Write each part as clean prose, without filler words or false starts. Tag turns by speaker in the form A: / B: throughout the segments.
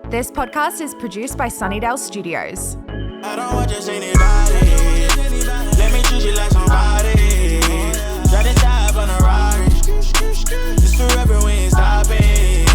A: This podcast is produced by Sunnydale Studios.
B: I don't want just anybody. Let me treat you like somebody. Try to dive on a Rari. Just forever we ain't stopping.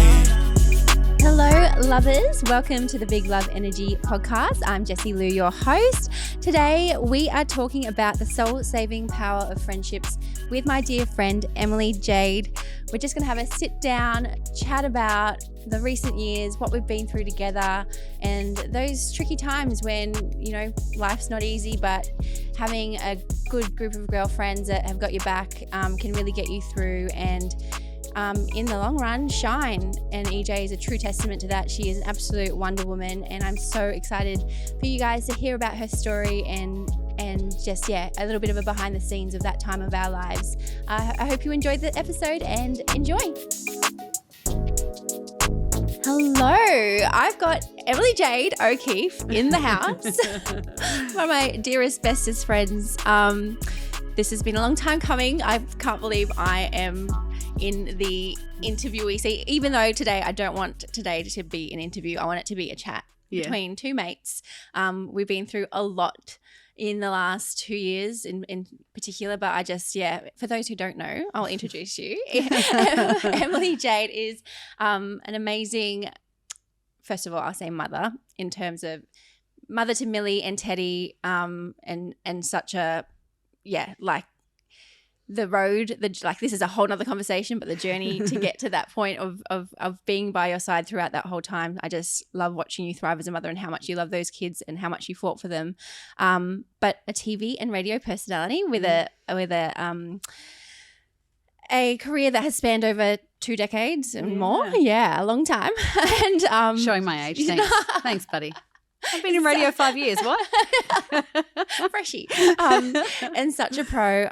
C: Hello, lovers. Welcome to the Big Love Energy podcast. I'm Jesselou, your host. Today, we are talking about the soul-saving power of friendships with my dear friend, Emily-Jade. We're just going to have a sit down, chat about the recent years, what we've been through together, and those tricky times when, you know, life's not easy, but having a good group of girlfriends that have got your back can really get you through and in the long run, shine. And EJ is a true testament to that. She is an absolute Wonder Woman, and I'm so excited for you guys to hear about her story and just, a little bit of a behind the scenes of that time of our lives. I hope you enjoyed the episode and enjoy. Hello, I've got Emily-Jade O'Keefe in the house, one of my dearest, bestest friends. This has been a long time coming. I can't believe I am in the interviewee seat, even though today I don't want today to be an interview. I want it to be a chat between two mates. We've been through a lot in the last 2 years in particular, but I just, for those who don't know, I'll introduce you. Emily-Jade is an amazing, first of all, I'll say mother, in terms of mother to Millie and Teddy, and such a, the road, this is a whole nother conversation, but the journey to get to that point of being by your side throughout that whole time. I just love watching you thrive as a mother and how much you love those kids and how much you fought for them. But a TV and radio personality with a career that has spanned over 2 decades and more. Yeah, a long time. And
D: showing my age. Thanks, buddy. I've been in radio 5 years. What?
C: Freshie. And such a pro.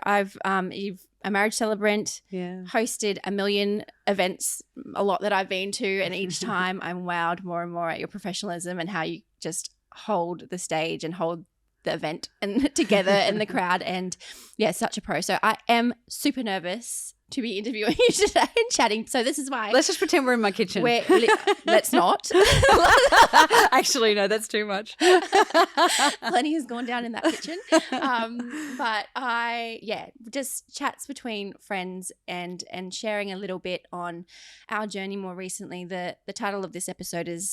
C: You've a marriage celebrant, hosted a million events, a lot that I've been to, and each time I'm wowed more and more at your professionalism and how you just hold the stage and hold the event and together and the crowd. And such a pro. So I am super nervous to be interviewing you today and chatting. So this is why.
D: Let's just pretend we're in my kitchen.
C: Let's not.
D: Actually, no, that's too much.
C: Plenty has gone down in that kitchen. But just chats between friends and sharing a little bit on our journey more recently. The title of this episode is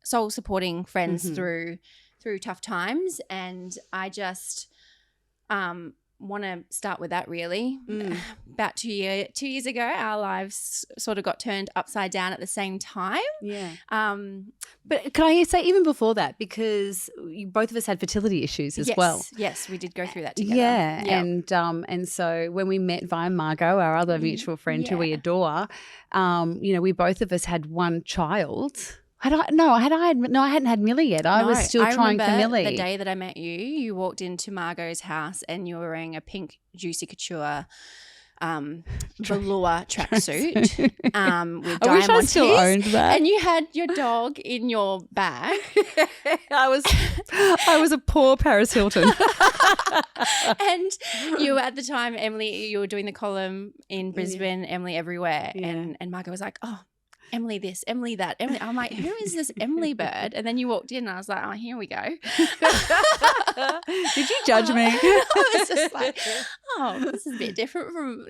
C: soul supporting friends through tough times. And I just want to start with that really. About 2 years ago, our lives sort of got turned upside down at the same time.
D: But can I say even before that, because both of us had fertility issues as well.
C: Yes, we did go through that together.
D: And so when we met via Margot, our other mutual friend who we adore, we both of us had one child. I hadn't had Millie yet. I was still trying for Millie.
C: The day that I met you, you walked into Margot's house and you were wearing a pink Juicy Couture velour tracksuit with diamonds.
D: I wish I still owned that.
C: And you had your dog in your bag.
D: I was a poor Paris Hilton.
C: And you were at the time, Emily, you were doing the column in Brisbane, Emily Everywhere. And Margot was like, oh, Emily this, Emily that, Emily. I'm like, who is this Emily bird? And then you walked in and I was like, oh, here we go.
D: Did you judge me?
C: I was just like, oh, this is a bit different from,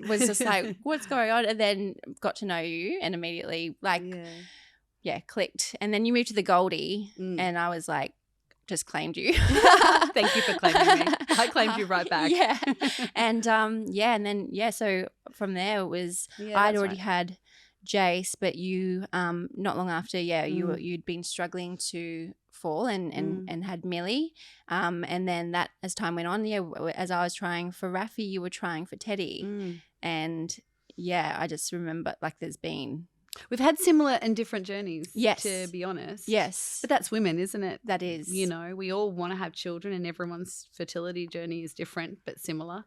C: was just like, what's going on? And then got to know you and immediately clicked. And then you moved to the Goldie and I was like, just claimed you.
D: Thank you for claiming me. I claimed you right back.
C: So from there it was, I'd already had Jace, but you not long after you'd been struggling to fall and had Millie, and then that as time went on, as I was trying for Rafi, you were trying for Teddy, and I just remember
D: we've had similar and different journeys, to be honest.
C: Yes.
D: But that's women, isn't it?
C: That is.
D: We all want to have children and everyone's fertility journey is different but similar.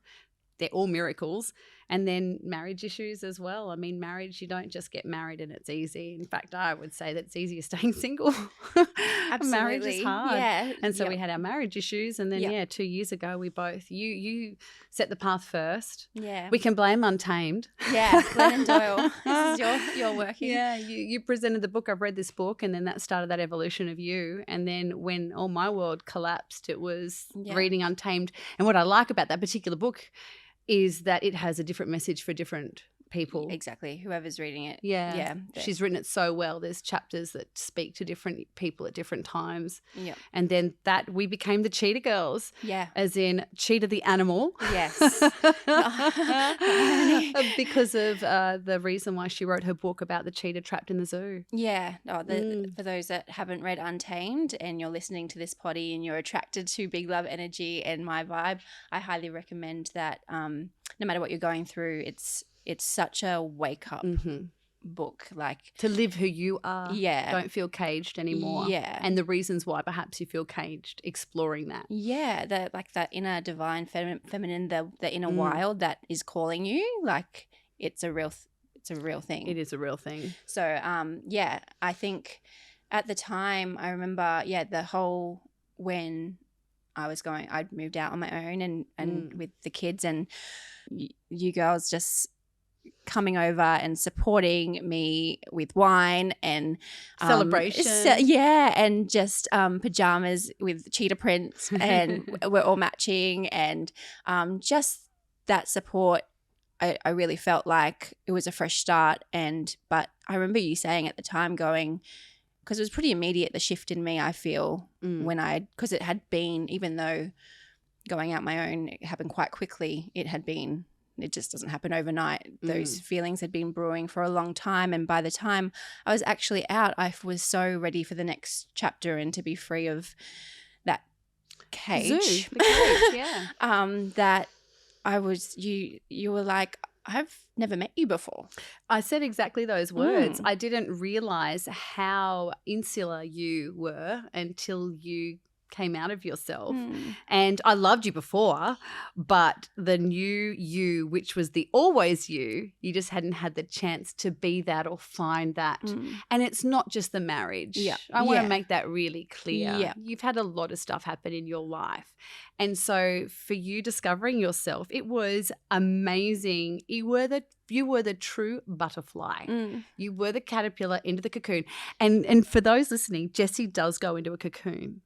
D: They're all miracles. And then marriage issues as well. I mean, marriage, you don't just get married and it's easy. In fact, I would say that it's easier staying single.
C: Absolutely.
D: Marriage is hard.
C: Yeah.
D: And so we had our marriage issues. And then, 2 years ago, we both, you set the path first.
C: Yeah.
D: We can blame Untamed.
C: Yeah, Glennon Doyle. This is your working.
D: Yeah, you presented the book. I've read this book, and then that started that evolution of you. And then when all my world collapsed, it was reading Untamed. And what I like about that particular book is that it has a different message for different people.
C: Exactly. Whoever's reading it.
D: Yeah.
C: Yeah.
D: She's written it so well. There's chapters that speak to different people at different times.
C: Yeah.
D: And then that we became the Cheetah Girls.
C: Yeah.
D: As in Cheetah the animal.
C: Yes.
D: Because of the reason why she wrote her book about the cheetah trapped in the zoo.
C: Yeah. For those that haven't read Untamed and you're listening to this potty and you're attracted to Big Love Energy and my vibe, I highly recommend that no matter what you're going through, it's such a wake up book, like
D: to live who you are.
C: Yeah.
D: Don't feel caged anymore.
C: Yeah.
D: And the reasons why perhaps you feel caged, exploring that.
C: Yeah, that inner divine feminine, the inner wild that is calling you, like it's a real thing.
D: It is a real thing.
C: So I think at the time I remember the whole when I'd moved out on my own and with the kids and you girls just coming over and supporting me with wine and
D: celebration.
C: And just pajamas with cheetah prints and we're all matching and just that support. I really felt like it was a fresh start but I remember you saying at the time going, because it was pretty immediate, the shift in me, I feel, because it had been, even though going out my own, it happened quite quickly, it just doesn't happen overnight. Those feelings had been brewing for a long time. And by the time I was actually out, I was so ready for the next chapter and to be free of that cage.
D: The cage, yeah.
C: That I was, you were like, I've never met you before.
D: I said exactly those words. I didn't realize how insular you were until you came out of yourself. And I loved you before, but the new you, which was the always you just hadn't had the chance to be that or find that. And it's not just the marriage. I want to make that really clear. You've had a lot of stuff happen in your life. And so for you discovering yourself, it was amazing. You were the true butterfly. You were the caterpillar into the cocoon. And for those listening, Jessie does go into a cocoon.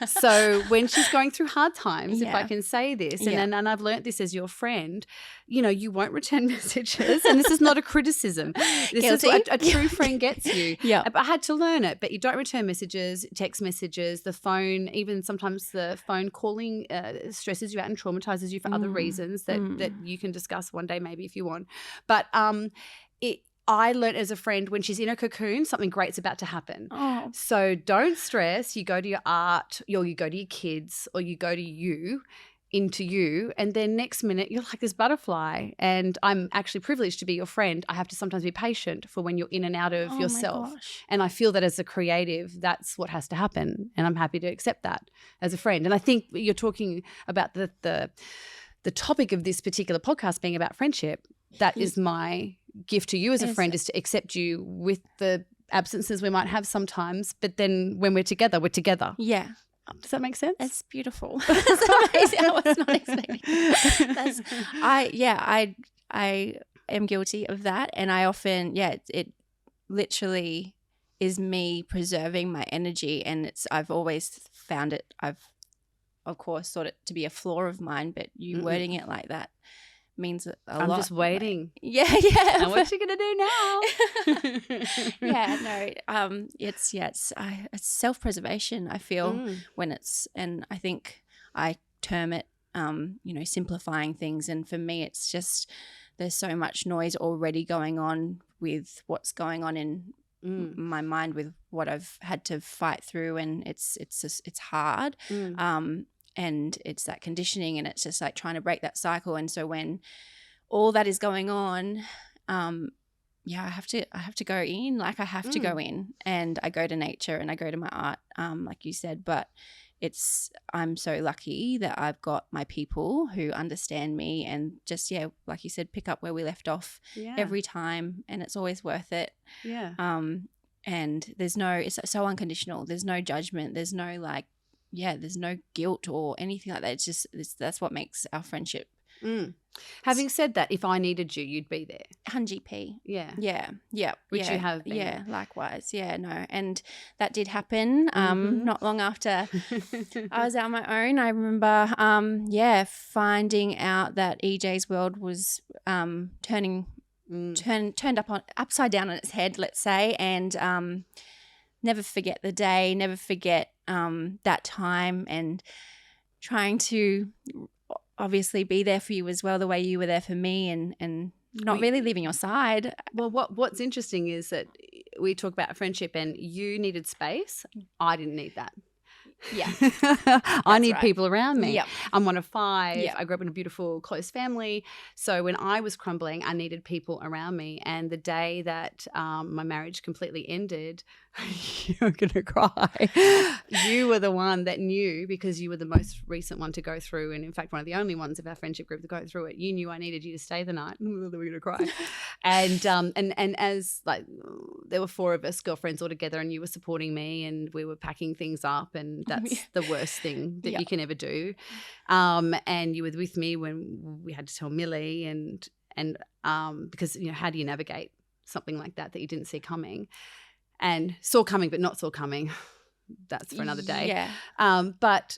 D: So when she's going through hard times, if I can say this, and I've learnt this as your friend, you won't return messages, and this is not a criticism. This is what a true friend gets you. But I had to learn it. But you don't return messages, text messages, the phone, even sometimes the phone calling stresses you out and traumatizes you for other reasons that you can discuss one day maybe if you want. But I learnt as a friend when she's in a cocoon, something great's about to happen. So don't stress. You go to your art or you go to your kids or you go to you, into you, and then next minute you're like this butterfly. And I'm actually privileged to be your friend. I have to sometimes be patient for when you're in and out of yourself. And I feel that as a creative, that's what has to happen. And I'm happy to accept that as a friend. And I think you're talking about the topic of this particular podcast being about friendship. That is my gift to you as a friend, is to accept you with the absences we might have sometimes, but then when we're together, we're together.
C: Yeah.
D: Does that make sense?
C: It's beautiful. That's amazing. I was not expecting. I am guilty of that, and I often, it literally is me preserving my energy, and I've always found it. I've, of course, thought it to be a flaw of mine, but you wording it like that means a lot.
D: I'm just waiting.
C: Yeah.
D: Now what you gonna do now?
C: It's self-preservation. I feel when and I think I term it, simplifying things. And for me, it's just there's so much noise already going on with what's going on in my mind with what I've had to fight through, and it's hard. And it's that conditioning, and it's just like trying to break that cycle. And so when all that is going on, I have to go in. Like I have to go in, and I go to nature and I go to my art, like you said. But I'm so lucky that I've got my people who understand me and just, like you said, pick up where we left off every time, and it's always worth it.
D: Yeah.
C: And it's so unconditional. There's no judgment. There's no there's no guilt or anything like that. It's just, that's what makes our friendship.
D: Having said that, if I needed you, you'd be there.
C: 100p.
D: Yeah.
C: Yeah.
D: Which you have been.
C: Yeah, likewise. Yeah, no. And that did happen not long after I was out on my own. I remember, finding out that EJ's world was turned upside down on its head, let's say, and never forget the day, never forget that time, and trying to obviously be there for you as well, the way you were there for me, and not really leaving your side.
D: Well, what's interesting is that we talk about friendship and you needed space. I didn't need that.
C: Yeah.
D: I need people around me.
C: Yep.
D: I'm one of 5.
C: Yep.
D: I grew up in a beautiful, close family. So when I was crumbling, I needed people around me. And the day that my marriage completely ended, you're going to cry. You were the one that knew, because you were the most recent one to go through, and in fact one of the only ones of our friendship group to go through it. You knew I needed you to stay the night. We're going to cry. And as like there were 4 of us girlfriends all together, and you were supporting me, and we were packing things up, and that's the worst thing that you can ever do. And you were with me when we had to tell Millie, and because how do you navigate something like that you didn't see coming, and saw coming but not saw coming? That's for another day.
C: Yeah.
D: But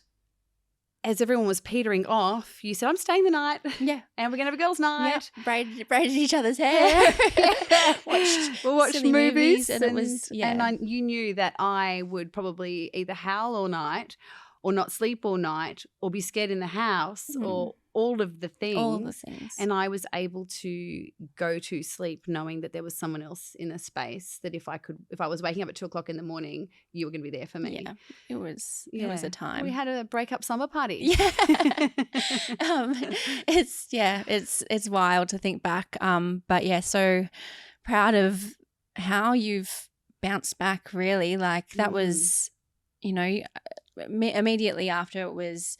D: as everyone was petering off, you said, I'm staying the night.
C: Yeah.
D: And we're going to have a girls' night.
C: Yeah. Braided each other's hair.
D: We'll watch movies.
C: And it was,
D: And you knew that I would probably either howl all night or not sleep all night or be scared in the house or all of the things.
C: All the things.
D: And I was able to go to sleep knowing that there was someone else in a space, that if I was waking up at 2:00 in the morning, you were going to be there for me.
C: Yeah. It was a time.
D: We had a breakup summer party.
C: Yeah. It's wild to think back. But yeah, so proud of how you've bounced back, really. Like that was, immediately after it was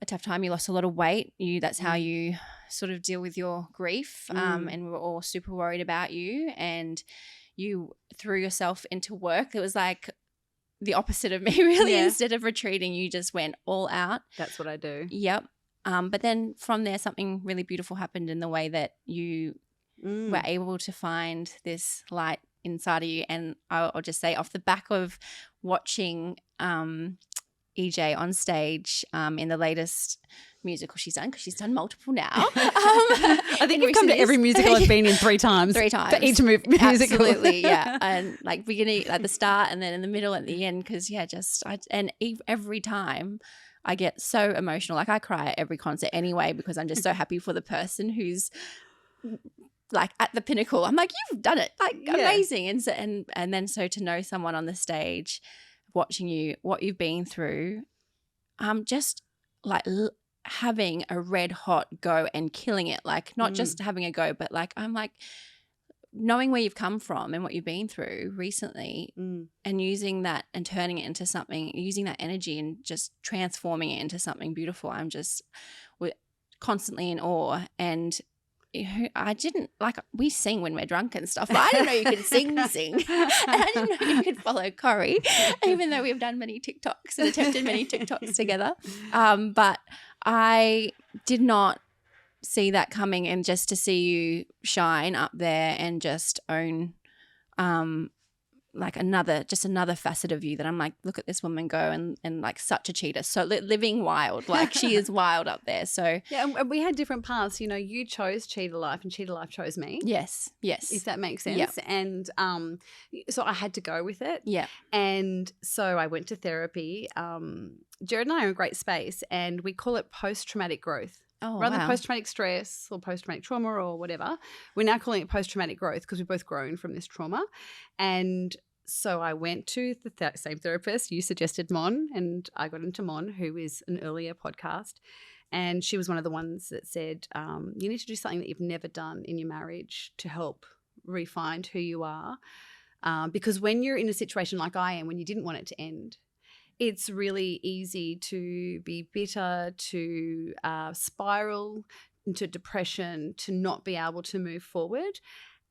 C: a tough time. You lost a lot of weight. That's how you sort of deal with your grief. And we were all super worried about you, and you threw yourself into work. It was like the opposite of me, really.
D: Yeah.
C: Instead of retreating, you just went all out.
D: That's what I do.
C: Yep. But then from there, something really beautiful happened in the way that you were able to find this light inside of you. And I'll just say, off the back of watching EJ on stage in the latest musical she's done, because she's done multiple now.
D: I think you've come to every musical I've been in 3 times.
C: 3 times.
D: For each musical.
C: Absolutely, yeah. And like beginning at the start and then in the middle at the end, because every time I get so emotional. Like I cry at every concert anyway, because I'm just so happy for the person who's like at the pinnacle. I'm like, you've done it, like amazing. And then to know someone on the stage watching you, what you've been through, just like having a red hot go and killing it, like not just having a go, but like I'm like knowing where you've come from and what you've been through recently and using that and turning it into something, using that energy and just transforming it into something beautiful. I'm just constantly in awe. And I didn't, like, we sing when we're drunk and stuff, but I didn't know you could sing. And I didn't know you could follow Corey, even though we've done many TikToks and attempted many TikToks together. But I did not see that coming, and just to see you shine up there and just own like another facet of you that I'm like, look at this woman go, and like such a cheater. So living wild, like she is wild up there. So
D: yeah, and we had different paths. You chose Cheetah Life and Cheetah Life chose me.
C: Yes.
D: If that makes sense.
C: Yep.
D: And so I had to go with it.
C: Yeah.
D: And so I went to therapy. Jared and I are in a great space, and we call it post-traumatic growth.
C: Oh,
D: rather
C: wow.
D: than post-traumatic stress or post-traumatic trauma or whatever, we're now calling it post-traumatic growth because we've both grown from this trauma. And so I went to the same therapist. You suggested Mon, and I got into Mon, who is an earlier podcast. And she was one of the ones that said, you need to do something that you've never done in your marriage to help refine who you are. Because when you're in a situation like I am, when you didn't want it to end, it's really easy to be bitter, to spiral into depression, to not be able to move forward.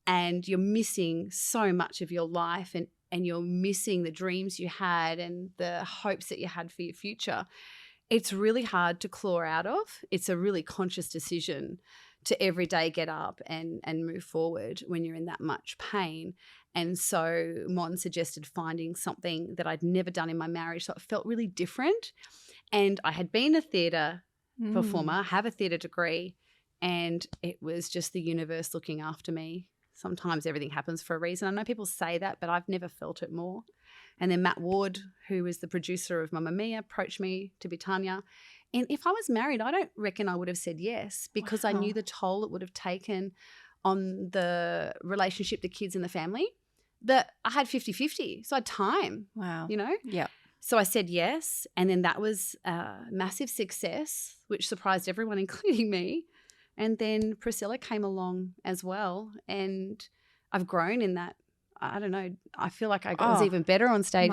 D: And you're missing so much of your life, and you're missing the dreams you had and the hopes that you had for your future. It's really hard to claw out of. It's a really conscious decision to every day get up and move forward when you're in that much pain. And so Mon suggested finding something that I'd never done in my marriage, so it felt really different. And I had been a theatre performer, have a theatre degree, and it was just the universe looking after me. Sometimes everything happens for a reason. I know people say that, but I've never felt it more. And then Matt Ward, who is the producer of Mamma Mia, approached me to be Tanya. And if I was married, I don't reckon I would have said yes, because I knew the toll it would have taken on the relationship, the kids and the family. That I had 50-50, so I had time.
C: Wow.
D: You know?
C: Yeah.
D: So I said yes, and then that was a massive success, which surprised everyone, including me. And then Priscilla came along as well, and I've grown in that. I don't know. I feel like I was even better on stage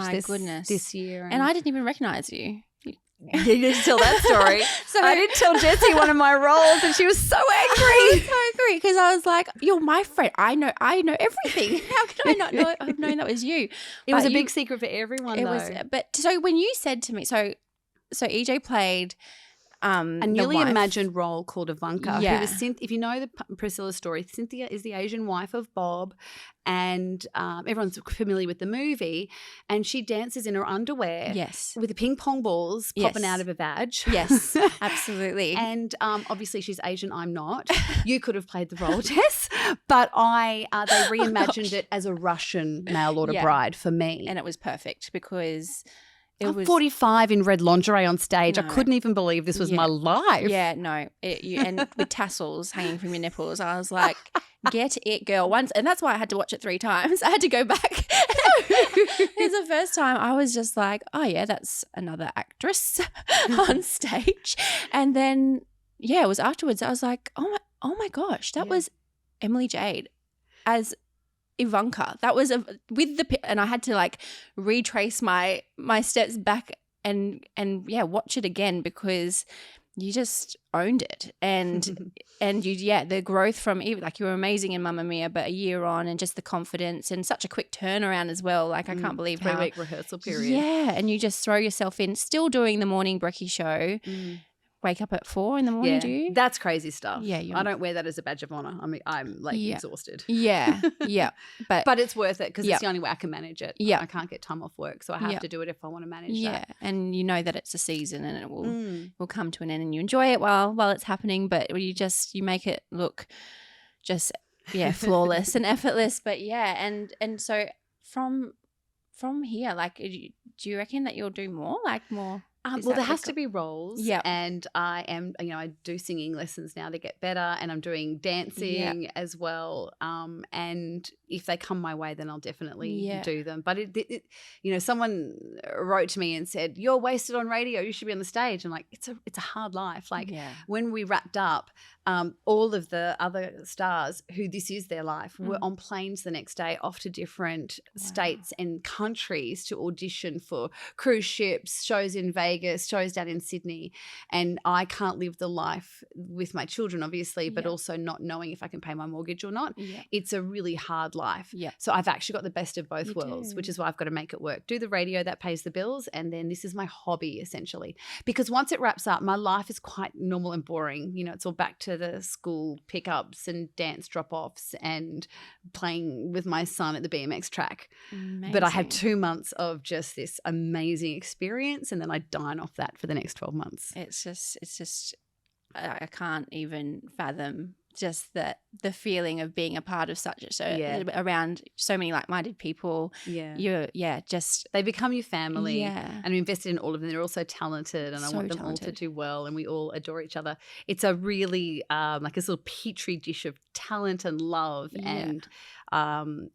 D: this year.
C: And I didn't even recognise you.
D: You need to tell that story. So I did tell Jessie one of my roles, and she was so angry.
C: I was so angry because I was like, "You're my friend. I know everything. How could I not know? I've known that was you."
D: It was a big secret for everyone, though.
C: But so when you said to me, so EJ played
D: a newly imagined role called Ivanka,
C: Yeah.
D: who was if you know the Priscilla story, Cynthia is the Asian wife of Bob, and everyone's familiar with the movie, and she dances in her underwear,
C: Yes.
D: with the ping pong balls popping out of her vag.
C: Yes, absolutely.
D: And obviously she's Asian, I'm not. You could have played the role, Jess, but they reimagined it as a Russian mail order bride for me.
C: And it was perfect because
D: I'm 45 in red lingerie on stage.
C: No.
D: I couldn't even believe this was my life.
C: Yeah, no. And with tassels hanging from your nipples, I was like, get it, girl. Once, and that's why I had to watch it 3 times. I had to go back. It's the first time I was just like, oh, yeah, that's another actress on stage. And then, it was afterwards. I was like, oh my gosh, that was Emily-Jade as Ivanka. That was and I had to like retrace my steps back and watch it again, because you just owned it, and the growth from, even like, you were amazing in Mamma Mia, but a year on, and just the confidence and such a quick turnaround as well. Like, I can't believe
D: 3-week rehearsal period.
C: Yeah, and you just throw yourself in, still doing the morning brekkie show. Wake up at 4 in the morning, do you?
D: That's crazy stuff.
C: Yeah,
D: I don't wear that as a badge of honor. I mean, I'm like exhausted.
C: Yeah, but
D: it's worth it, because it's the only way I can manage it.
C: Yeah,
D: I can't get time off work, so I have to do it if I want to manage that.
C: Yeah, and you know that it's a season, and it will come to an end, and you enjoy it while it's happening. But you make it look just flawless and effortless. But and so from here, like, do you reckon that you'll do more? Like more?
D: Well, there has to be roles. Yeah. And I am, I do singing lessons now to get better, and I'm doing dancing as well. And if they come my way, then I'll definitely do them. But someone wrote to me and said, "You're wasted on radio. You should be on the stage." I'm like, it's a hard life. Like, when we wrapped up, all of the other stars who this is their life were on planes the next day off to different states and countries to audition for cruise ships, shows in Vegas, shows down in Sydney. And I can't live the life with my children, obviously, but also not knowing if I can pay my mortgage or not. Yeah. It's a really hard life. Yeah. So I've actually got the best of both worlds, which is why I've got to make it work. Do the radio that pays the bills, and then this is my hobby, essentially. Because once it wraps up, my life is quite normal and boring. It's all back to the school pickups and dance drop-offs and playing with my son at the BMX track. Amazing. But I have 2 months of just this amazing experience, and then I dine off that for the next 12 months.
C: It's just I can't even fathom just the feeling of being a part of such around so many like-minded people. They become your family. And I'm invested in all of them. They're all so talented, and I want them all to do well, and we all adore each other. It's a really like this little petri dish of talent and love, and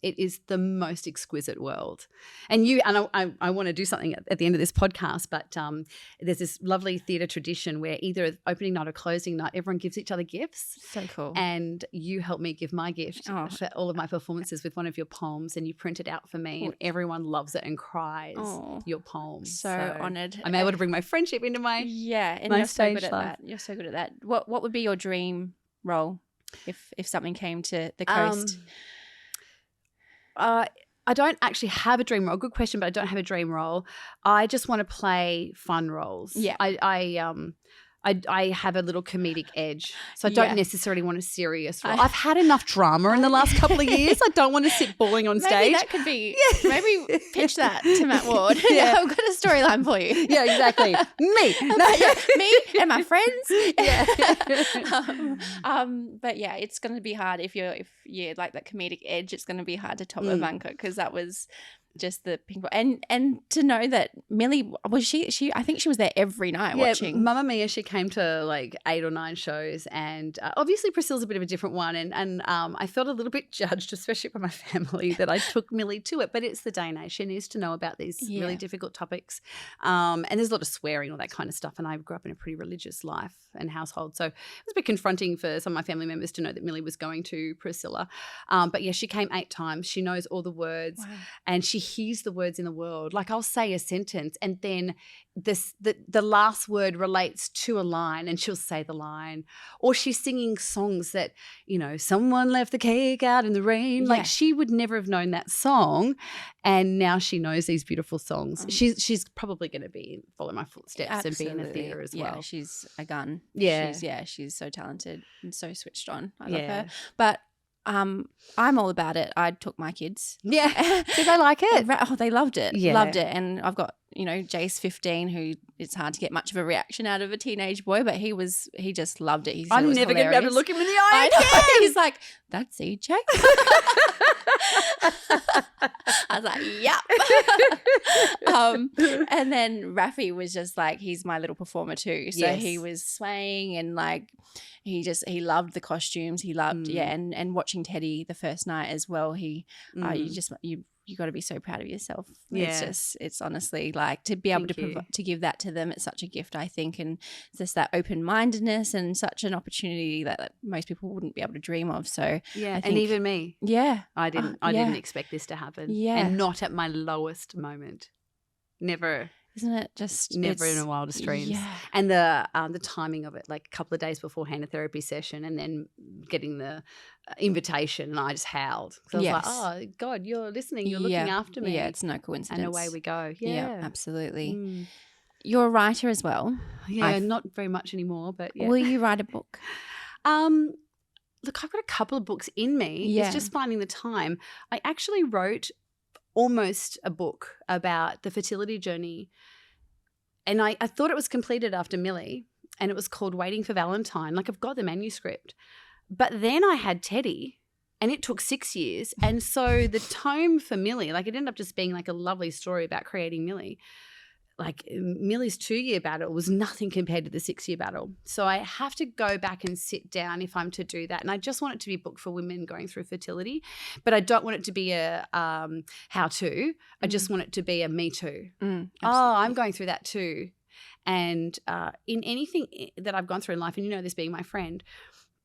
C: it is the most exquisite world. And I want to do something at the end of this podcast, but there's this lovely theatre tradition where either opening night or closing night, everyone gives each other gifts. So cool. beautiful.
D: And you helped me give my gift for all of my performances with one of your poems, and you print it out for me, and everyone loves it and cries your poem.
C: So honoured.
D: I'm able to bring my friendship into my
C: and
D: my
C: you're so good
D: stage
C: at
D: life.
C: that. You're so good at that. What would be your dream role if something came to the coast?
D: I don't actually have a dream role. Good question, but I don't have a dream role. I just want to play fun roles.
C: Yeah.
D: I have a little comedic edge, so I don't
C: Yeah.
D: necessarily want a serious role. I've had enough drama in the last couple of years. I don't want to sit bawling on
C: Maybe
D: stage.
C: that could be. Maybe pitch that to Matt Ward.
D: Yeah.
C: I've got a storyline for you.
D: Yeah, exactly. Me. No.
C: Me and my friends.
D: Yeah.
C: But yeah, it's going to be hard if you like that comedic edge. It's going to be hard to top Ivanka because that was just the ping pong. And to know that Millie was she I think she was there every night watching.
D: Mamma Mia, she came to like 8 or 9 shows, and obviously Priscilla's a bit of a different one, and I felt a little bit judged, especially by my family, that I took Millie to it. But it's the day and age. She needs to know about these really difficult topics, and there's a lot of swearing, all that kind of stuff. And I grew up in a pretty religious life and household, so it was a bit confronting for some of my family members to know that Millie was going to Priscilla. But yeah, she came 8 times. She knows all the words, and she hears the words in the world. Like I'll say a sentence, and then the last word relates to a line, and she'll say the line. Or she's singing songs that, someone left the cake out in the rain. Like she would never have known that song, and now she knows these beautiful songs. She's probably going to follow my footsteps and be in the theatre as well.
C: Yeah, she's a gun.
D: Yeah.
C: She's so talented and so switched on. I love her. But I'm all about it. I took my kids.
D: Yeah. Did they like it?
C: Oh, they loved it.
D: Yeah.
C: Loved it. And I've got, Jace 15, who it's hard to get much of a reaction out of a teenage boy, but he just loved it. He said
D: I'm
C: it was
D: never going to be able to look him in the eye
C: again. He's like, that's EJ. I was like, yep. And then Rafi was just like, he's my little performer too. So he was swaying and like he loved the costumes. He loved and watching Teddy the first night as well. You got to be so proud of yourself.
D: Yeah.
C: It's honestly like to be able to give that to them. It's such a gift, I think, and just that open-mindedness and such an opportunity that most people wouldn't be able to dream of. So
D: yeah, and even me.
C: Yeah,
D: I didn't expect this to happen.
C: Yeah,
D: and not at my lowest moment. Never.
C: Isn't it just
D: never in a wildest dreams?
C: Yeah.
D: And the timing of it, like a couple of days beforehand, a therapy session, and then getting the invitation, and I just howled. So I was like, "Oh God, you're listening. You're looking after me."
C: Yeah, it's no coincidence.
D: And away we go. Yeah,
C: absolutely. You're a writer as well.
D: Yeah, not very much anymore, but yeah.
C: Will you write a book?
D: Look, I've got a couple of books in me.
C: Yeah.
D: It's just finding the time. I actually wrote almost a book about the fertility journey, and I thought it was completed after Millie, and it was called Waiting for Valentine. Like I've got the manuscript, but then I had Teddy, and it took 6 years, and so the tome for Millie, like it ended up just being like a lovely story about creating Millie. Like Millie's 2-year battle was nothing compared to the 6-year battle. So I have to go back and sit down if I'm to do that. And I just want it to be a book for women going through fertility, but I don't want it to be a how-to. I just want it to be a me too. I'm going through that too. And in anything that I've gone through in life, and this being my friend,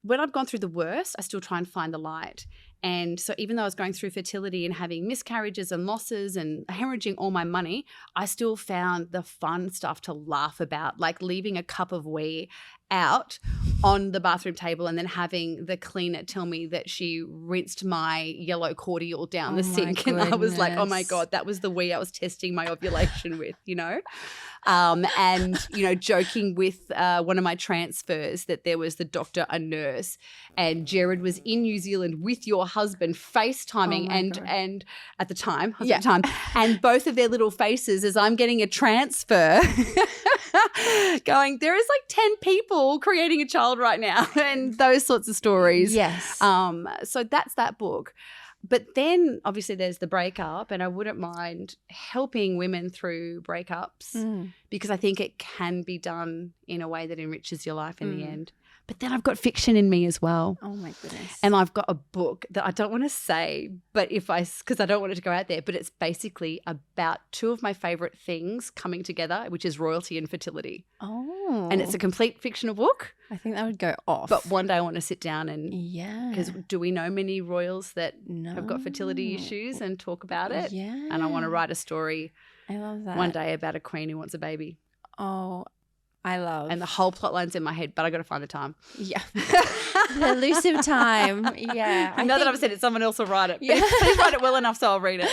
D: when I've gone through the worst, I still try and find the light. And so even though I was going through fertility and having miscarriages and losses and hemorrhaging all my money, I still found the fun stuff to laugh about, like leaving a cup of wee out on the bathroom table and then having the cleaner tell me that she rinsed my yellow cordial down the sink. And I was like, oh my God, that was the wee I was testing my ovulation with, and, joking with one of my transfers that there was the doctor, a nurse, and Jared was in New Zealand with your husband FaceTiming and at the time, and both of their little faces as I'm getting a transfer going, there is like 10 people creating a child right now and those sorts of stories.
C: Yes.
D: So that's that book. But then obviously there's the breakup, and I wouldn't mind helping women through breakups because I think it can be done in a way that enriches your life in the end. But then I've got fiction in me as well.
C: Oh my goodness.
D: And I've got a book that I don't want to say, but because I don't want it to go out there, but it's basically about two of my favorite things coming together, which is royalty and fertility.
C: Oh.
D: And it's a complete fictional book.
C: I think that would go off.
D: But one day I want to sit down and,
C: yeah.
D: because do we know many royals that have got fertility issues and talk about it?
C: Yeah.
D: And I want to write a story
C: I love that.
D: one day about a queen who wants a baby.
C: Oh, I love.
D: And the whole plot line's in my head, but I got to find the time.
C: Yeah. The elusive time. Yeah.
D: I know that I've said it, someone else will write it.
C: Yeah.
D: But they write it well enough, so I'll read it.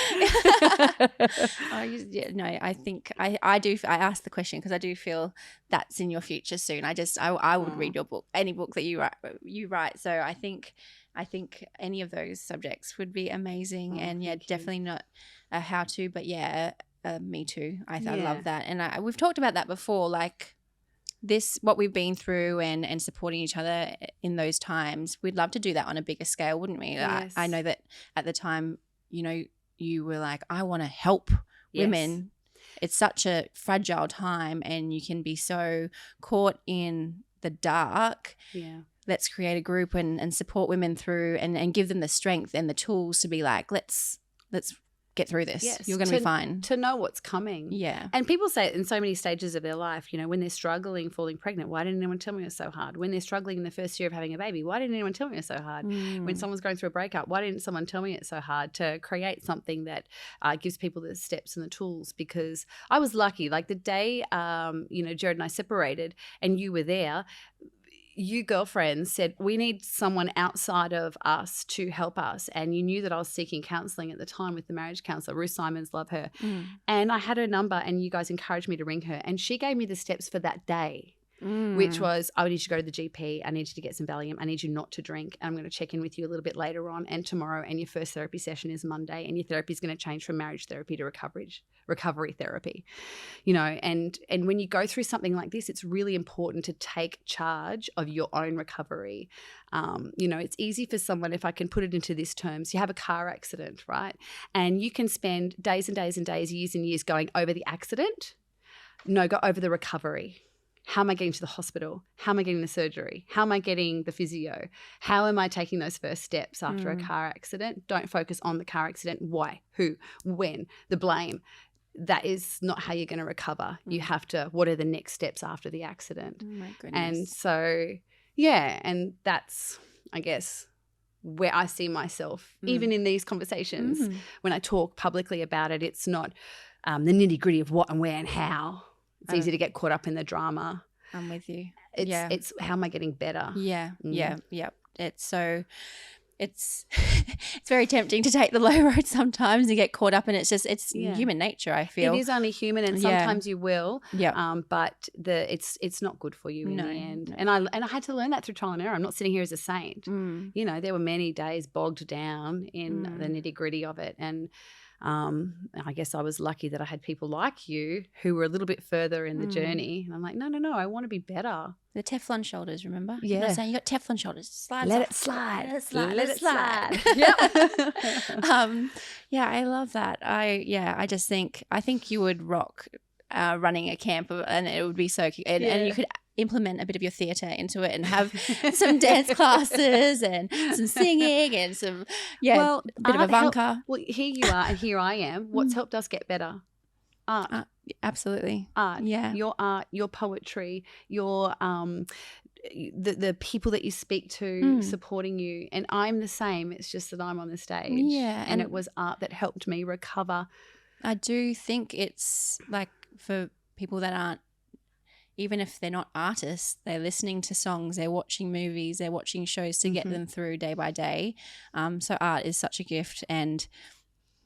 C: No, I think I do. I asked the question because I do feel that's in your future soon. I would read your book, any book that you write. So I think any of those subjects would be amazing. And yeah, definitely not a how to, but yeah, me too. I love that. And we've talked about that before, like this, what we've been through and supporting each other in those times. We'd love to do that on a bigger scale, wouldn't we?
D: Yes.
C: I know that at the time, you were like, I want to help women. It's such a fragile time and you can be so caught in the dark.
D: Yeah.
C: Let's create a group and support women through and give them the strength and the tools to be like, let's get through this.
D: Yes.
C: You're going to be fine.
D: To know what's coming.
C: Yeah.
D: And people say it in so many stages of their life, when they're struggling, falling pregnant, why didn't anyone tell me it was so hard? When they're struggling in the first year of having a baby, why didn't anyone tell me it was so hard? When someone's going through a breakup, why didn't someone tell me it's so hard? To create something that gives people the steps and the tools, because I was lucky. Like the day, Jared and I separated and you were there, you girlfriends said, we need someone outside of us to help us. And you knew that I was seeking counselling at the time with the marriage counsellor, Ruth Simons, love her. And I had her number and you guys encouraged me to ring her. And she gave me the steps for that day, which was, I need you to go to the GP. I need you to get some Valium. I need you not to drink. I'm going to check in with you a little bit later on and tomorrow. And your first therapy session is Monday. And your therapy is going to change from marriage therapy to recovery therapy. And when you go through something like this, it's really important to take charge of your own recovery. It's easy for someone, if I can put it into this terms, you have a car accident, right? And you can spend days and days and days, years and years going over the accident. No, go over the recovery. How am I getting to the hospital? How am I getting the surgery? How am I getting the physio? How am I taking those first steps after a car accident? Don't focus on the car accident. Why? Who? When? The blame. That is not how you're going to recover. You have to, what are the next steps after the accident?
C: Oh my goodness.
D: And so, yeah, and that's, I guess, where I see myself, even in these conversations, when I talk publicly about it. It's not the nitty-gritty of what and where and how. It's easy to get caught up in the drama.
C: I'm with you.
D: It's how am I getting better?
C: Yeah. It's so it's very tempting to take the low road sometimes and get caught up, and it's human nature, I feel.
D: It is only human, and sometimes you will.
C: Yeah.
D: But it's not good for you in the end. No. And I had to learn that through trial and error. I'm not sitting here as a saint. There were many days bogged down in the nitty-gritty of it, and I guess I was lucky that I had people like you who were a little bit further in the journey. And I'm like, no, I want to be better.
C: The Teflon shoulders, remember?
D: Yeah.
C: You're not saying you got Teflon shoulders.
D: Let it slide.
C: Let it slide.
D: Yep.
C: Yeah, I love that. I think you would rock running a camp, and it would be so cute. And you could implement a bit of your theatre into it and have some dance classes and some singing and some bit of Ivanka.
D: Well, here you are and here I am. What's helped us get better? Art.
C: Absolutely.
D: Art.
C: Yeah.
D: Your art, your poetry, your the people that you speak to supporting you. And I'm the same. It's just that I'm on the stage.
C: Yeah.
D: And it was art that helped me recover.
C: I do think it's like for people that aren't, even if they're not artists, they're listening to songs, they're watching movies, they're watching shows to get them through day by day. So art is such a gift, and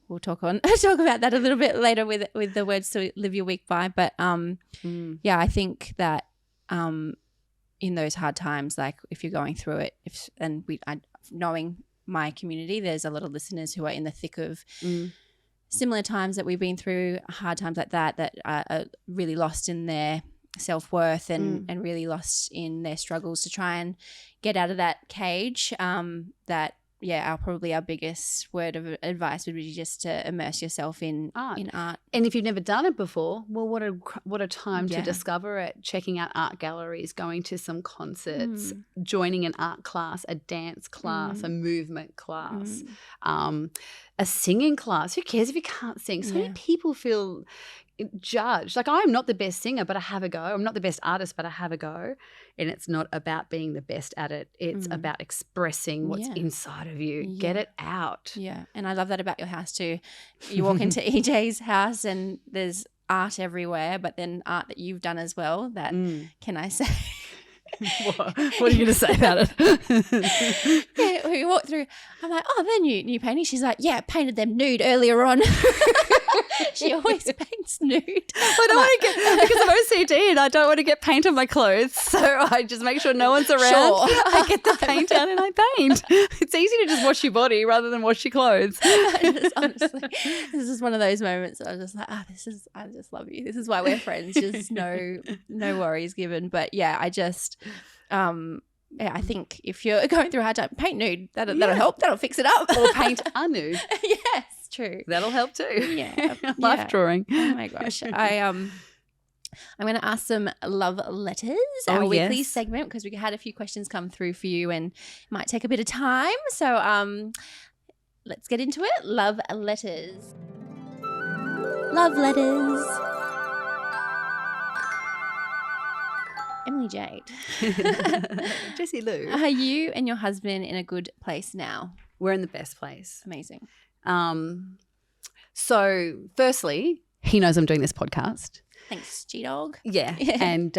C: we'll talk about that a little bit later with the words to live your week by. But I think that in those hard times, like if you're going through it, knowing my community, there's a lot of listeners who are in the thick of similar times that we've been through, hard times like that are really lost in their self-worth and really lost in their struggles to try and get out of that cage that probably our biggest word of advice would be just to immerse yourself in art.
D: And if you've never done it before, well, what a time to
C: Yeah.
D: discover it. Checking out art galleries, going to some concerts, joining an art class, a dance class, a movement class, a singing class. Who cares if you can't sing? So many people feel judged. Like, I'm not the best singer, but I have a go. I'm not the best artist, but I have a go. And it's not about being the best at it. It's about expressing what's inside of you.
C: Yeah.
D: Get it out.
C: Yeah, and I love that about your house too. You walk into EJ's house and there's art everywhere, but then art that you've done as well. That can I say?
D: What are you going to say about it?
C: Yeah, we walked through. I'm like, oh, they're new painting. She's like, yeah, I painted them nude earlier on. She always paints nude.
D: I don't want to get, because I'm OCD and I don't want to get paint on my clothes, so I just make sure no one's around.
C: Sure.
D: I get the paint out and I paint. It's easy to just wash your body rather than wash your clothes.
C: Honestly, this is one of those moments that I was just like, I just love you. This is why we're friends. Just no worries given. But yeah, I just, I think if you're going through a hard time, paint nude. That'll help. That'll fix it up.
D: Or paint a nude.
C: Yes, true.
D: That'll help too.
C: Yeah.
D: Life drawing.
C: Oh my gosh. I'm going to ask some love letters, our weekly segment, because we had a few questions come through for you and it might take a bit of time. So let's get into it. Love letters. Love letters. Emily-Jade.
D: Jesselou.
C: Are you and your husband in a good place now?
D: We're in the best place.
C: Amazing.
D: So firstly, he knows I'm doing this podcast.
C: Thanks, G-Dog.
D: Yeah. And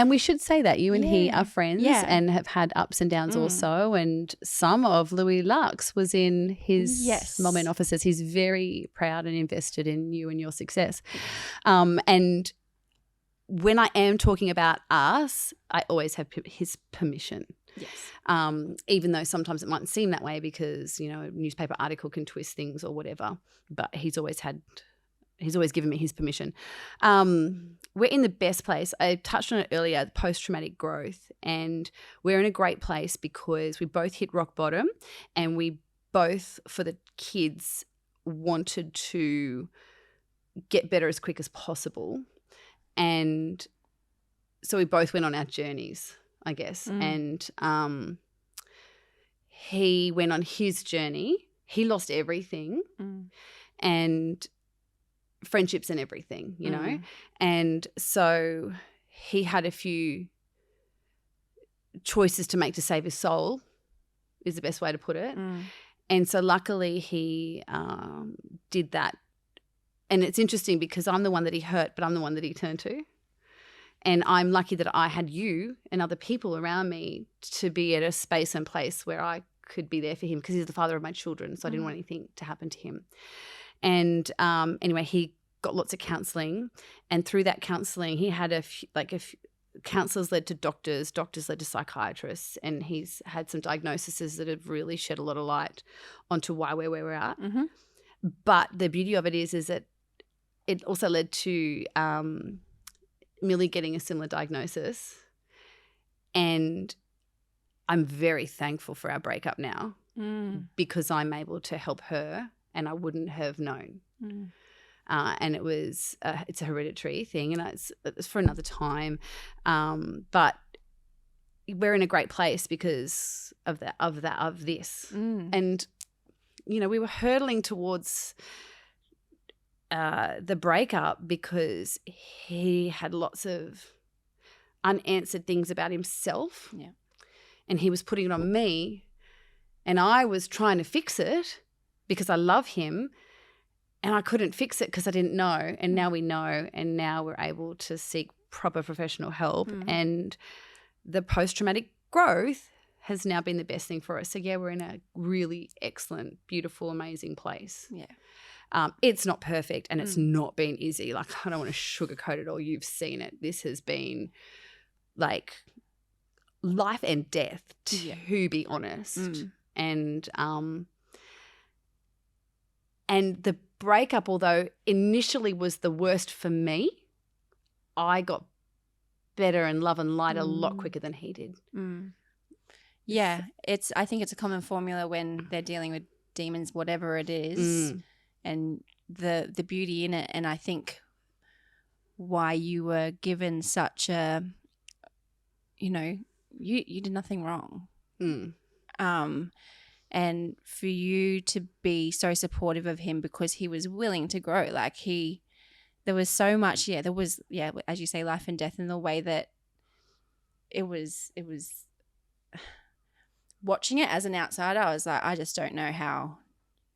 D: we should say that you and he are friends and have had ups and downs also. And some of Louis Lux was in his moment offices. He's very proud and invested in you and your success. And when I am talking about us, I always have his permission.
C: Yes.
D: Even though sometimes it mightn't seem that way because, a newspaper article can twist things or whatever, but he's always given me his permission. We're in the best place. I touched on it earlier, the post-traumatic growth, and we're in a great place because we both hit rock bottom and we both, for the kids, wanted to get better as quick as possible. And so we both went on our journeys, I guess. And he went on his journey. He lost everything and friendships and everything, you know. And so he had a few choices to make to save his soul is the best way to put it. And so luckily he did that. And it's interesting because I'm the one that he hurt, but I'm the one that he turned to. And I'm lucky that I had you and other people around me to be at a space and place where I could be there for him because he's the father of my children, so I didn't want anything to happen to him. And anyway, he got lots of counselling, and through that counselling he had counsellors led to doctors led to psychiatrists, and he's had some diagnoses that have really shed a lot of light onto why we're where we're at. But the beauty of it is that it also led to Millie getting a similar diagnosis, and I'm very thankful for our breakup now because I'm able to help her and I wouldn't have known. And it's a hereditary thing, and it's for another time. But we're in a great place because of this. And we were hurtling towards the breakup because he had lots of unanswered things about himself.
C: Yeah.
D: And he was putting it on me, and I was trying to fix it because I love him, and I couldn't fix it because I didn't know. And now we know, and now we're able to seek proper professional help. And the post-traumatic growth has now been the best thing for us. So, yeah, we're in a really excellent, beautiful, amazing place.
C: Yeah.
D: It's not perfect, and it's not been easy. Like, I don't want to sugarcoat it all. You've seen it. This has been like life and death, to be honest. And the breakup, although initially was the worst for me, I got better and love and light a lot quicker than he did.
C: Yeah, I think it's a common formula when they're dealing with demons, whatever it is, and the beauty in it. And I think why you were given such a, you did nothing wrong. And for you to be so supportive of him because he was willing to grow, like there was so much, there was, as you say, life and death in the way that it was watching it as an outsider. I was like, I just don't know how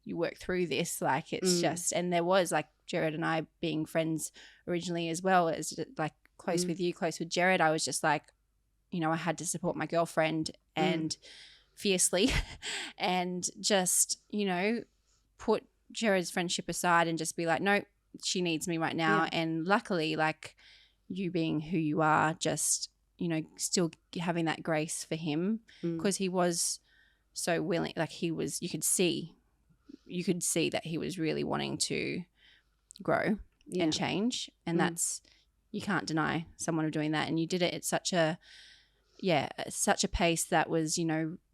C: you work through this. Like it's just, and there was like Jared and I being friends originally as well as like close with you, close with Jared. I was just like, I had to support my girlfriend and fiercely and just, put Jared's friendship aside and just be like, no, she needs me right now. And luckily, like you being who you are, just, still having that grace for him because he was so willing. Like you could see that he was really wanting to grow and change. And that's, you can't deny someone of doing that. And you did it at such a pace that was,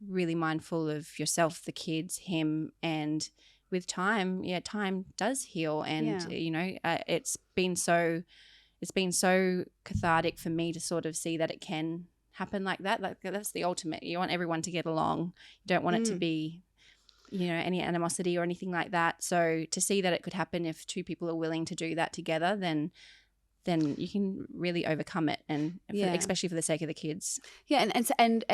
C: really mindful of yourself, the kids, him, and with time, time does heal. And, it's been so cathartic for me to sort of see that it can happen like that. Like that's the ultimate. You want everyone to get along. You don't want it to be, any animosity or anything like that. So to see that it could happen if two people are willing to do that together, then you can really overcome it, and especially for the sake of the kids. Yeah,
D: and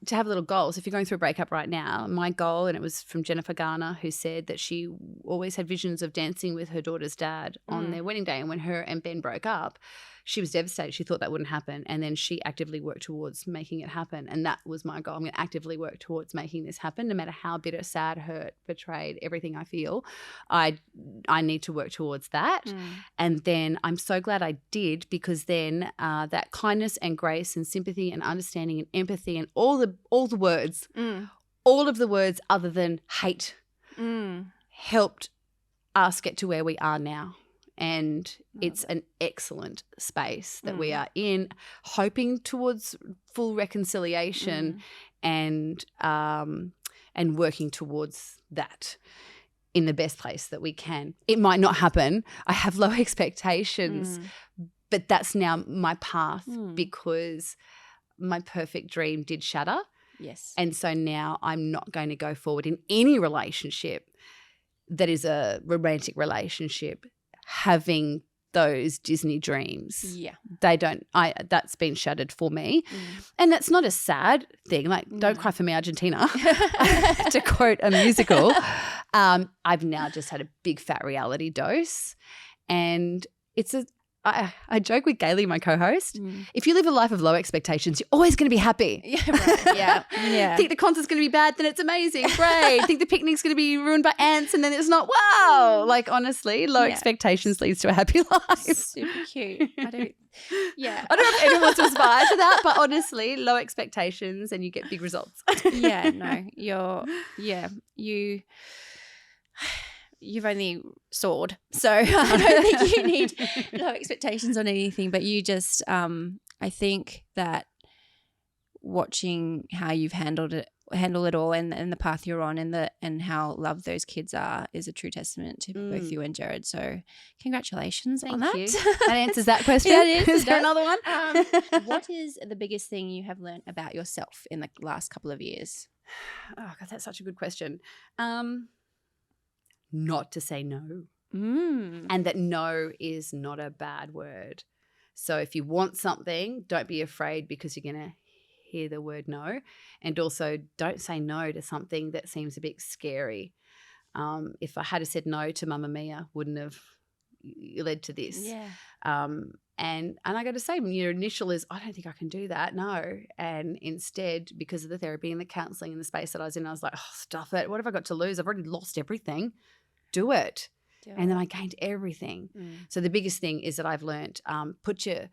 D: to have little goals. If you're going through a breakup right now, my goal, and it was from Jennifer Garner, who said that she always had visions of dancing with her daughter's dad on their wedding day, and when her and Ben broke up, she was devastated. She thought that wouldn't happen, and then she actively worked towards making it happen, and that was my goal. I'm going to actively work towards making this happen, no matter how bitter, sad, hurt, betrayed, everything I feel. I need to work towards that, and then I'm so glad I did, because then that kindness and grace and sympathy and understanding and empathy and all the words, all of the words other than hate, helped us get to where we are now. And it's an excellent space that we are in, hoping towards full reconciliation and working towards that in the best place that we can. It might not happen. I have low expectations, but that's now my path because my perfect dream did shatter.
C: Yes.
D: And so now I'm not going to go forward in any relationship that is a romantic relationship having those Disney dreams.
C: Yeah.
D: That's been shattered for me. And that's not a sad thing. Like, don't cry for me, Argentina, to quote a musical. I've now just had a big fat reality dose, and I joke with Gailey, my co-host, if you live a life of low expectations, you're always going to be happy.
C: Yeah, right. Yeah.
D: Think the concert's going to be bad, then it's amazing. Great. Think the picnic's going to be ruined by ants, and then it's not. Wow. Like, honestly, low expectations leads to a happy life.
C: Super cute. I don't know
D: if anyone wants to aspire to that, but honestly, low expectations and you get big results.
C: Yeah, no. You've only soared, so I don't think you need low expectations on anything. But you just, I think that watching how you've handled it all, and the path you're on, and how loved those kids are, is a true testament to both you and Jared. So, congratulations on that.
D: Thank you. That answers that question.
C: Yeah, it is.
D: Is there another one?
C: What is the biggest thing you have learned about yourself in the last couple of years?
D: Oh God, that's such a good question. Not to say no. And that no is not a bad word. So if you want something, don't be afraid, because you're going to hear the word no. And also don't say no to something that seems a bit scary. If I had said no to Mamma Mia, wouldn't have led to this.
C: Yeah.
D: And I got to say, your initial is, I don't think I can do that. No. And instead, because of the therapy and the counselling and the space that I was in, I was like, oh, stuff it. What have I got to lose? I've already lost everything. Do it. And then I gained everything. So the biggest thing is that I've learned, put your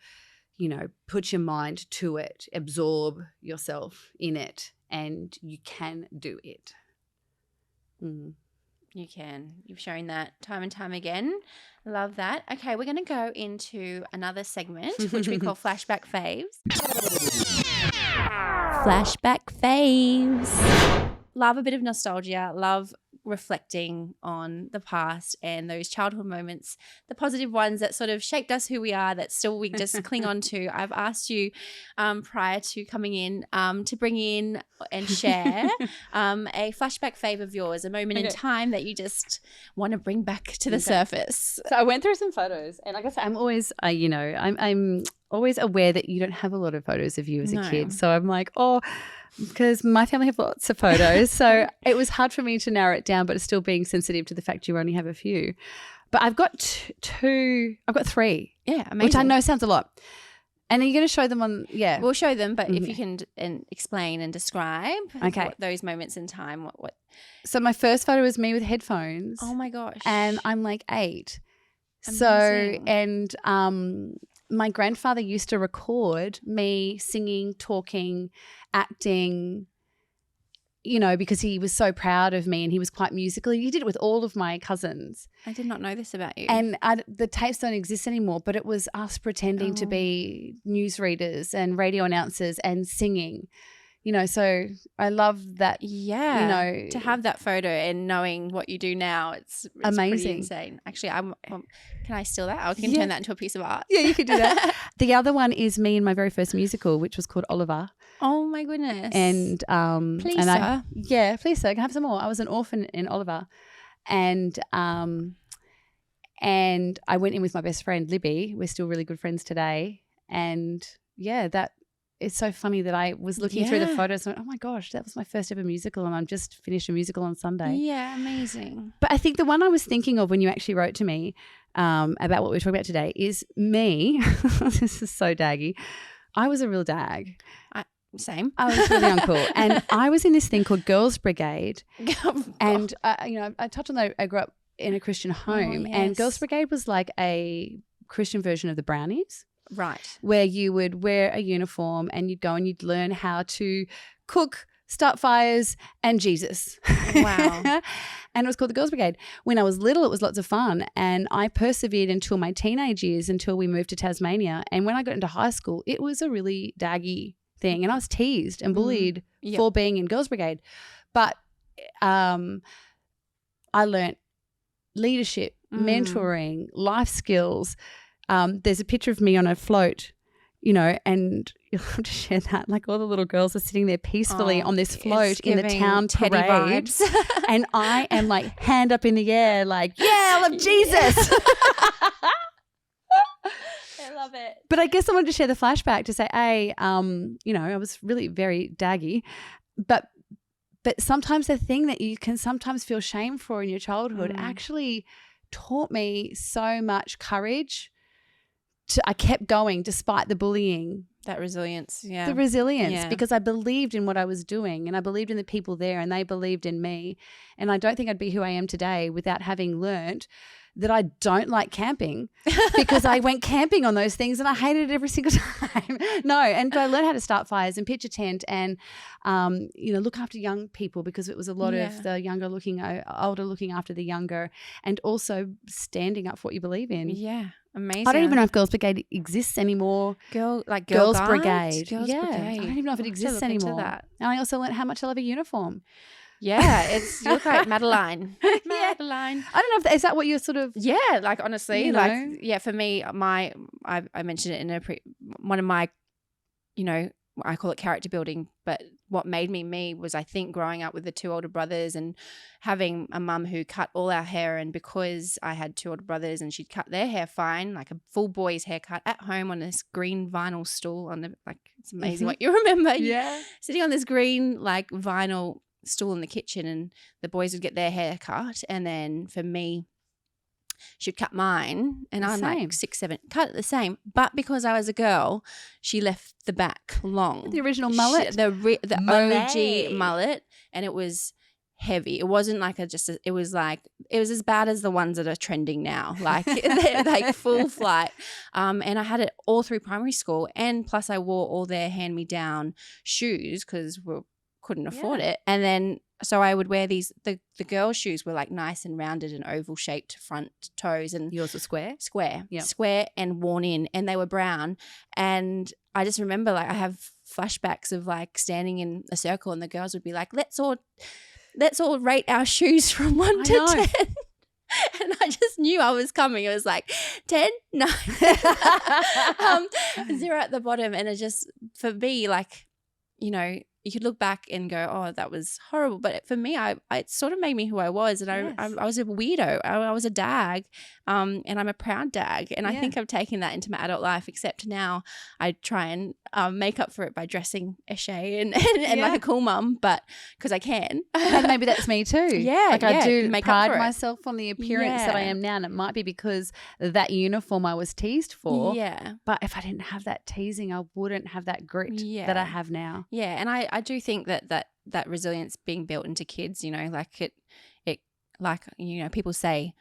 D: mind to it, absorb yourself in it, and you can do it.
C: You can. You've shown that time and time again. Love that. Okay, we're going to go into another segment, which we call Flashback Faves. Flashback Faves. Love a bit of nostalgia, love reflecting on the past and those childhood moments, the positive ones that sort of shaped us who we are, that still we just cling on to. I've asked you prior to coming in to bring in and share a flashback fave of yours, a moment in time that you just want to bring back to the surface.
D: So I went through some photos, and like I said, I'm always, I'm always aware that you don't have a lot of photos of you as a kid. So I'm like, because my family have lots of photos. So it was hard for me to narrow it down, but it's still being sensitive to the fact you only have a few. But I've got three.
C: Yeah, amazing.
D: Which I know sounds a lot. And are you going to show them on,
C: We'll show them, but if you can explain and describe those moments in time. What?
D: So my first photo is me with headphones.
C: Oh, my gosh.
D: And I'm like 8.
C: Amazing.
D: So, and my grandfather used to record me singing, talking, acting, because he was so proud of me and he was quite musical. He did it with all of my cousins.
C: I did not know this about you.
D: And the tapes don't exist anymore, but it was us pretending to be newsreaders and radio announcers and singing. So I love that.
C: Yeah, to have that photo and knowing what you do now, it's
D: amazing,
C: pretty insane. Actually, can I steal that? I can turn that into a piece of art.
D: Yeah, you could do that. The other one is me in my very first musical, which was called Oliver.
C: Oh my goodness!
D: And
C: please,
D: and
C: sir.
D: Please, sir. Can I have some more? I was an orphan in Oliver, and I went in with my best friend Libby. We're still really good friends today, and that. It's so funny that I was looking through the photos and went, oh, my gosh, that was my first ever musical and I'm just finished a musical on Sunday.
C: Yeah, amazing.
D: But I think the one I was thinking of when you actually wrote to me about what we're talking about today is me. This is so daggy. I was a real dag.
C: Same.
D: I was really uncool. And I was in this thing called Girls Brigade. And, I touched on that I grew up in a Christian home and Girls Brigade was like a Christian version of the Brownies.
C: Right.
D: Where you would wear a uniform and you'd go and you'd learn how to cook, start fires and Jesus.
C: Wow.
D: And it was called the Girls Brigade. When I was little, it was lots of fun and I persevered until my teenage years, until we moved to Tasmania. And when I got into high school, it was a really daggy thing and I was teased and bullied for being in Girls Brigade. But I learnt leadership, mentoring, life skills. There's a picture of me on a float, and you'll have to share that. Like all the little girls are sitting there peacefully on this float in the town parade.
C: Vibes.
D: And I am like hand up in the air like, I love Jesus.
C: I love it.
D: But I guess I wanted to share the flashback to say, I was really very daggy. But sometimes the thing that you can sometimes feel shame for in your childhood actually taught me so much courage. I kept going despite the bullying.
C: That resilience,
D: The resilience, because I believed in what I was doing and I believed in the people there and they believed in me. And I don't think I'd be who I am today without having learnt that I don't like camping because I went camping on those things and I hated it every single time. And I learned how to start fires and pitch a tent and, look after young people because it was a lot of the older looking after the younger and also standing up for what you believe in.
C: Yeah. Amazing.
D: I don't even know if Girls Brigade exists anymore.
C: Girls Brigade.
D: Girls Brigade.
C: I
D: don't even know if it exists anymore.
C: That.
D: And I also learned how much I love a uniform.
C: Yeah, you look like Madeline. Madeline.
D: I don't know is that what you're sort of.
C: Yeah, like honestly, for me, I mentioned it in one of my, I call it character building, but what made me was I think growing up with the 2 older brothers and having a mum who cut all our hair, and because I had 2 older brothers and she'd cut their hair fine, like a full boy's haircut at home on this green vinyl stool it's amazing what you remember.
D: Yeah.
C: Sitting on this green vinyl stool in the kitchen and the boys would get their hair cut and then for me she'd cut mine and I'm like 6, 7, cut it the same. But because I was a girl, she left the back long.
D: The original mullet?
C: The OG mullet, and it was heavy. It wasn't like it was as bad as the ones that are trending now, like full flight. And I had it all through primary school and plus I wore all their hand-me-down shoes because we couldn't afford it. And then so I would wear these, the girls' shoes were like nice and rounded and oval shaped front toes. And
D: yours were square?
C: Square and worn in, and they were brown. And I just remember I have flashbacks of like standing in a circle and the girls would be like, let's all rate our shoes from 1 to 10. And I just knew I was coming. It was like 10, 9, 0 at the bottom. And it just, for me, like, you know, you could look back and go, oh, that was horrible. But for me, it sort of made me who I was. And I was a weirdo. I was a dag, and I'm a proud dag. And I think I've taken that into my adult life, except now I try and make up for it by dressing éché and like a cool mum, but because I can.
D: And maybe that's me too.
C: Yeah.
D: Like I do
C: make
D: pride
C: up for
D: myself on the appearance that I am now. And it might be because that uniform I was teased for.
C: Yeah.
D: But if I didn't have that teasing, I wouldn't have that grit that I have now.
C: Yeah. And I do think that resilience being built into kids, you know, like it like, you know, people say,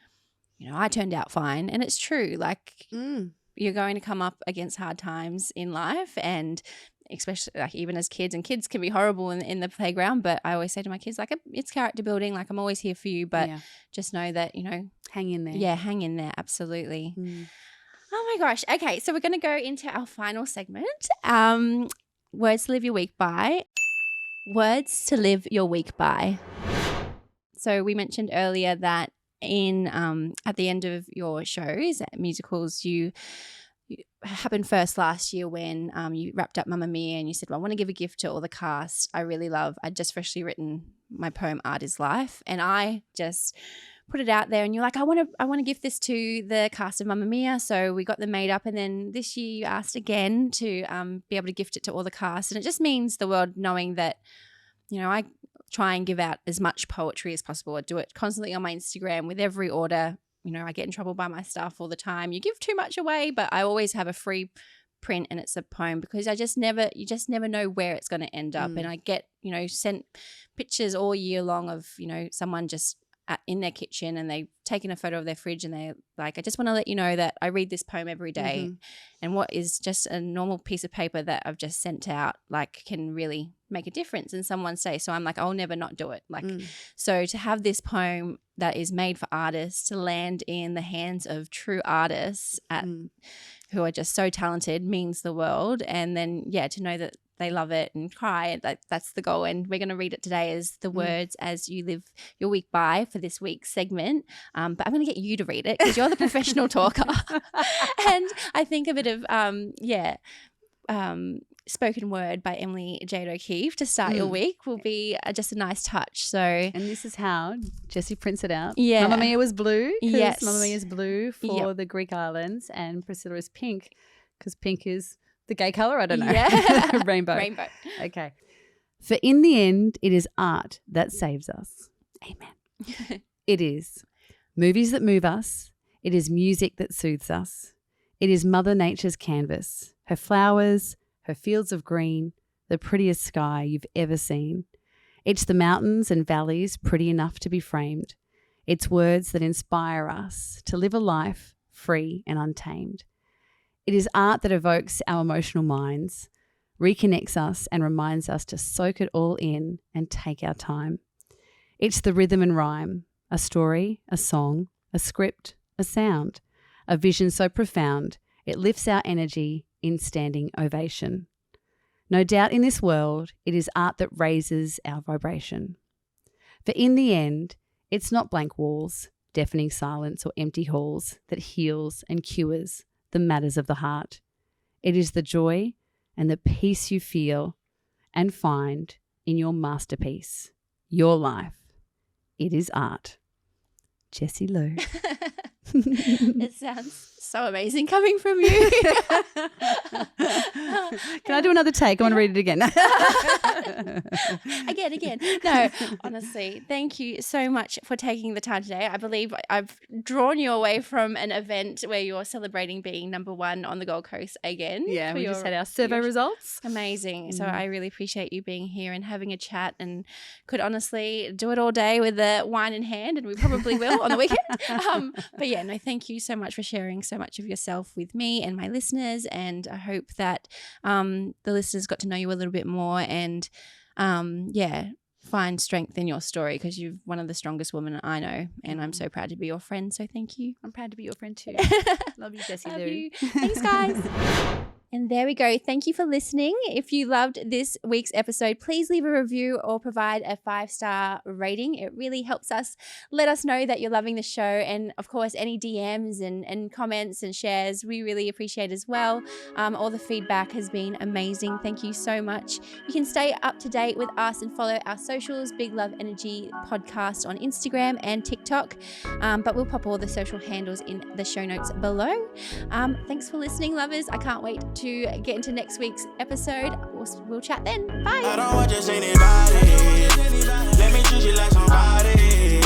C: you know, I turned out fine. And it's true. Like you're going to come up against hard times in life, and especially like even as kids, and kids can be horrible in the playground, but I always say to my kids, like, it's character building. Like, I'm always here for you, but just know that, you know,
D: hang in there.
C: Yeah, hang in there. Absolutely. Oh my gosh. Okay. So we're going to go into our final segment. Words to live your week by. Words to live your week by. So we mentioned earlier that in at the end of your shows, musicals, you happened first last year when you wrapped up Mamma Mia and you said, well, I want to give a gift to all the cast I'd just freshly written my poem Art is Life, and I just put it out there, and you're like, I want to give this to the cast of Mamma Mia. So we got them made up, and then this year you asked again to be able to gift it to all the cast, and it just means the world knowing that, you know, I try and give out as much poetry as possible. I do it constantly on my Instagram with every order. You know, I get in trouble by my staff all the time. You give too much away, but I always have a free print and it's a poem, because you just never know where it's going to end up. And I get, you know, sent pictures all year long of, you know, someone just in their kitchen and they've taken a photo of their fridge and they're like, I just want to let you know that I read this poem every day. And what is just a normal piece of paper that I've just sent out, like, can really make a difference in someone's day. So I'm like, I'll never not do it. Like, so to have this poem that is made for artists to land in the hands of true artists who are just so talented means the world. And then, yeah, to know that they love it and cry, that's the goal. And we're going to read it today as the words as you live your week by for this week's segment. But I'm going to get you to read it because you're the professional talker. And I think a bit of, spoken word by Emily-Jade O'Keefe to start your week will be just a nice touch. So, and
D: this is how Jessie prints it out.
C: Yeah.
D: Mamma Mia was blue because
C: yes.
D: Mamma Mia is blue for the Greek islands, and Priscilla is pink because pink is the gay colour. I don't know.
C: Yeah.
D: Rainbow.
C: Okay.
D: For in the end, it is art that saves us. Amen. It is movies that move us. It is music that soothes us. It is Mother Nature's canvas, her flowers, her fields of green, the prettiest sky you've ever seen. It's the mountains and valleys pretty enough to be framed. It's words that inspire us to live a life free and untamed. It is art that evokes our emotional minds, reconnects us and reminds us to soak it all in and take our time. It's the rhythm and rhyme, a story, a song, a script, a sound, a vision so profound it lifts our energy in standing ovation. No doubt in this world, it is art that raises our vibration. For in the end, it's not blank walls, deafening silence or empty halls that heals and cures the matters of the heart. It is the joy and the peace you feel and find in your masterpiece, your life. It is art. Jesselou.
C: It sounds so amazing coming from you.
D: Can I do another take? I want to read it again.
C: Again. No, honestly, thank you so much for taking the time today. I believe I've drawn you away from an event where you're celebrating being number one on the Gold Coast again.
D: Yeah, we just had our survey results.
C: Amazing. So I really appreciate you being here and having a chat, and could honestly do it all day with the wine in hand, and we probably will on the weekend. But yeah, no, thank you so much for sharing so much of yourself with me and my listeners, and I hope that the listeners got to know you a little bit more and find strength in your story, because you're one of the strongest women I know, and I'm so proud to be your friend. So thank you.
D: I'm proud to be your friend too. Love you, Jesselou.
C: Love you. Thanks, guys. And there we go. Thank you for listening. If you loved this week's episode, please leave a review or provide a 5-star rating. It really helps us let us know that you're loving the show. And of course, any DMs and comments and shares, we really appreciate as well. All the feedback has been amazing. Thank you so much. You can stay up to date with us and follow our socials, Big Love Energy Podcast on Instagram and TikTok. But we'll pop all the social handles in the show notes below. Thanks for listening, lovers. I can't wait to get into next week's episode. We'll chat then. Bye.
B: I don't want just anybody. Let me treat you like somebody.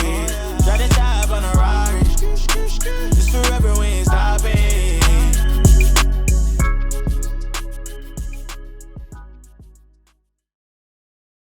B: Try to die.